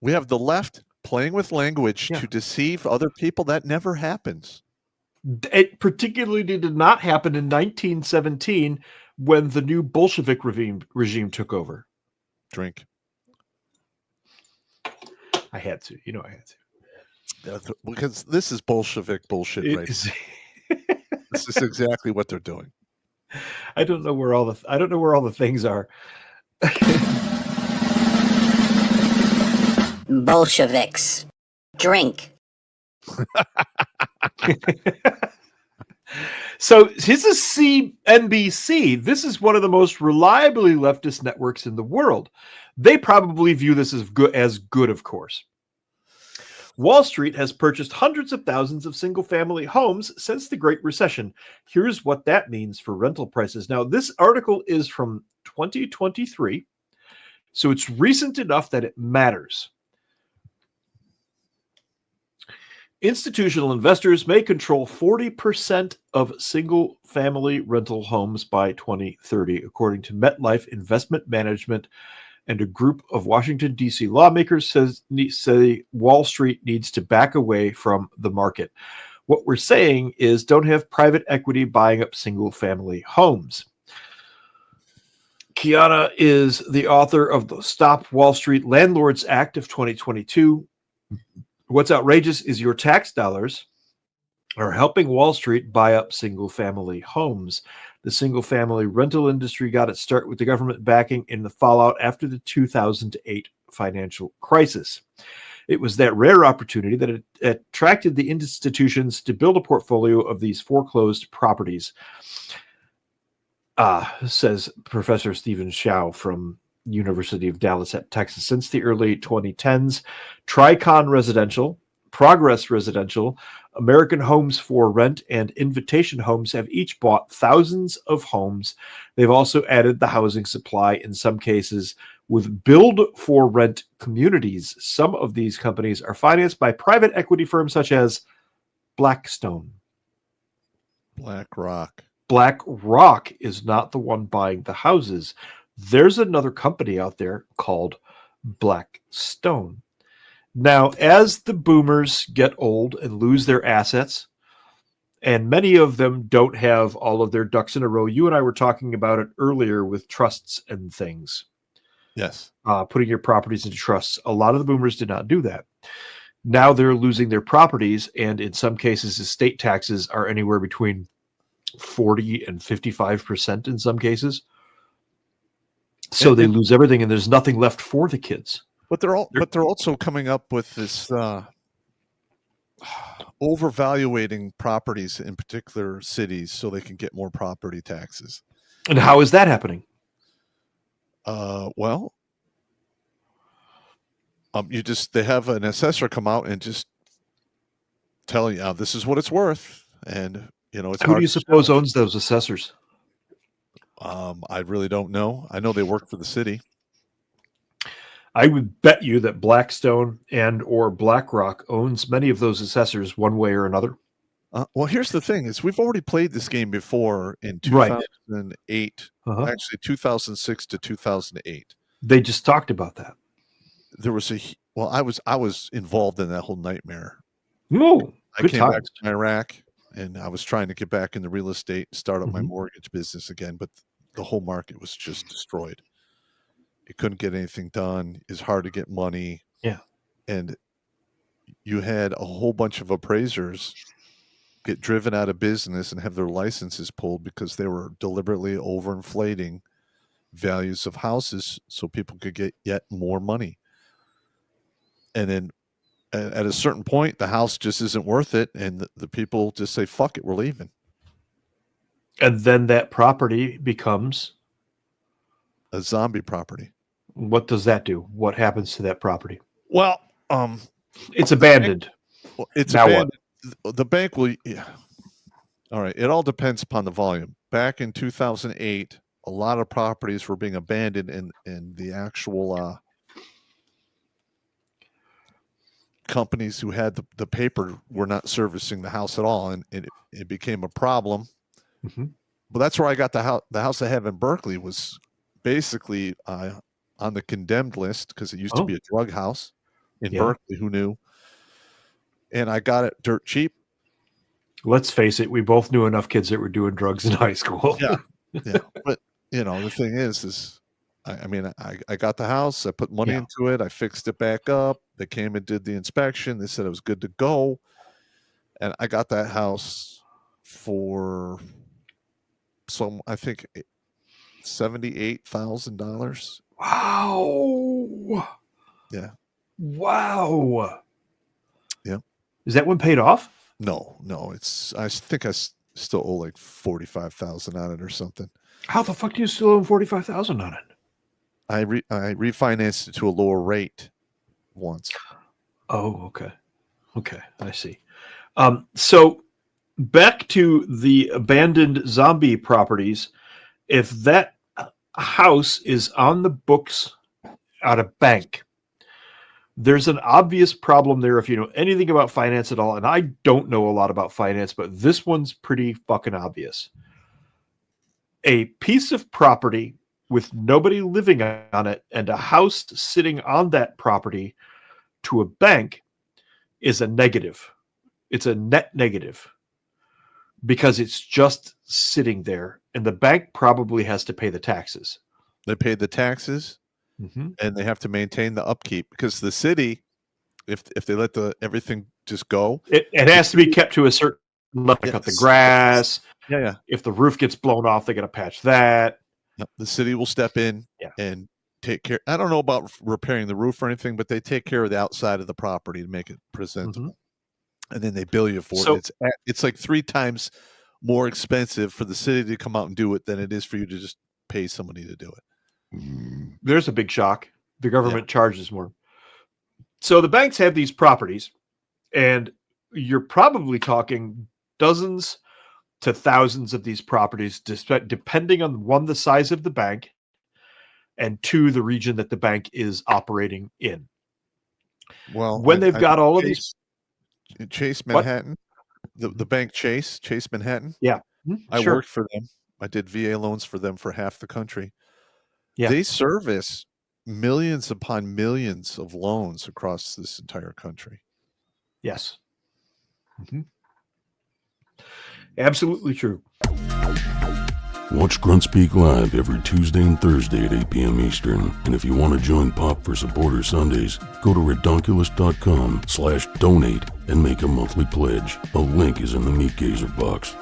We have the left playing with language Yeah. to deceive other people. That never happens. It particularly did not happen in 1917 when the new Bolshevik regime took over. Drink. I had to. You know I had to. Because this is Bolshevik bullshit, It right? is. This is exactly what they're doing. I don't know where all the things are. Bolsheviks. Drink. So this is CNBC. This is one of the most reliably leftist networks in the world. They probably view this as good, of course. Wall Street has purchased hundreds of thousands of single-family homes since the Great Recession. Here's what that means for rental prices. Now, this article is from 2023, so it's recent enough that it matters. Institutional investors may control 40% of single-family rental homes by 2030, according to MetLife Investment Management, and a group of Washington, D.C. lawmakers say Wall Street needs to back away from the market. What we're saying is don't have private equity buying up single-family homes. Kiana is the author of the Stop Wall Street Landlords Act of 2022. What's outrageous is your tax dollars are helping Wall Street buy up single-family homes. The single-family rental industry got its start with the government backing in the fallout after the 2008 financial crisis. It was that rare opportunity that attracted the institutions to build a portfolio of these foreclosed properties, says Professor Stephen Shao from University of Dallas at Texas. Since the early 2010s, Tricon Residential, Progress Residential, American Homes for Rent, and Invitation Homes have each bought thousands of homes. They've also added the housing supply in some cases with build-for-rent communities. Some of these companies are financed by private equity firms such as Blackstone. BlackRock. BlackRock is not the one buying the houses. There's another company out there called Blackstone. Now, as the boomers get old and lose their assets, and many of them don't have all of their ducks in a row, you and I were talking about it earlier with trusts and things. Yes. Putting your properties into trusts. A lot of the boomers did not do that. Now they're losing their properties, and in some cases, estate taxes are anywhere between 40 and 55% in some cases. So they lose everything, and there's nothing left for the kids. But they're also coming up with this overvaluating properties in particular cities so they can get more property taxes. And how is that happening? Well, they have an assessor come out and just tell you, this is what it's worth, and it's who do you suppose owns those assessors? I really don't know. I know they work for the city. I would bet you that Blackstone and or BlackRock owns many of those assessors one way or another. Well, here's the thing: is we've already played this game before in 2008, actually 2006 to 2008. They just talked about that. There was I was involved in that whole nightmare. No, I came back to Iraq, and I was trying to get back into real estate, start up my mortgage business again, but the whole market was just destroyed. You couldn't get anything done. It's hard to get money. Yeah. And you had a whole bunch of appraisers get driven out of business and have their licenses pulled because they were deliberately overinflating values of houses so people could get yet more money. And then at a certain point, the house just isn't worth it. And the people just say, fuck it, we're leaving. And then that property becomes a zombie property. What does that do? What happens to that property? Well, it's abandoned. It's now abandoned. What? The bank will. Yeah. All right. It all depends upon the volume. Back in 2008, a lot of properties were being abandoned, and the actual companies who had the paper were not servicing the house at all, and it became a problem. Mm-hmm. But that's where I got the house I have in Berkeley was basically on the condemned list because it used to be a drug house. in Yeah. Berkeley. Who knew? And I got it dirt cheap. Let's face it, we both knew enough kids that were doing drugs in high school. Yeah. But the thing is I got the house. I put money Yeah. into it. I fixed it back up. They came and did the inspection. They said it was good to go. And I got that house for I think $78,000. Wow. Yeah. Wow. Yeah. Is that one paid off? No. I think I still owe like 45,000 on it or something. How the fuck do you still own 45,000 on it? I refinanced it to a lower rate once. Oh, okay. Okay, I see. So back to the abandoned zombie properties. If that house is on the books at a bank, there's an obvious problem there if you know anything about finance at all. And I don't know a lot about finance, but this one's pretty fucking obvious. A piece of property with nobody living on it and a house sitting on that property to a bank is a negative. It's a net negative because it's just sitting there and the bank probably has to pay the taxes. They pay the taxes and they have to maintain the upkeep because the city, if they let everything just go, it has to be kept to a certain level. Cut the grass. Yeah. If the roof gets blown off, they got to patch that. The city will step in and take care. I don't know about repairing the roof or anything, but they take care of the outside of the property to make it presentable. And then they bill you for it. It's like 3 times more expensive for the city to come out and do it than it is for you to just pay somebody to do it. There's a big shock. The government charges more. So the banks have these properties, and you're probably talking dozens to thousands of these properties, depending on one, the size of the bank, and 2, the region that the bank is operating in. Well, when they've got all of these, Chase Manhattan, the bank Chase Manhattan. Yeah, I worked for them. I did VA loans for them for half the country. Yeah, they service millions upon millions of loans across this entire country. Yes. Absolutely true. Watch Grunt Speak live every Tuesday and Thursday at 8 p.m. Eastern. And if you want to join Pop for Supporter Sundays, go to redonkulous.com/donate and make a monthly pledge. A link is in the Meat Gazer box.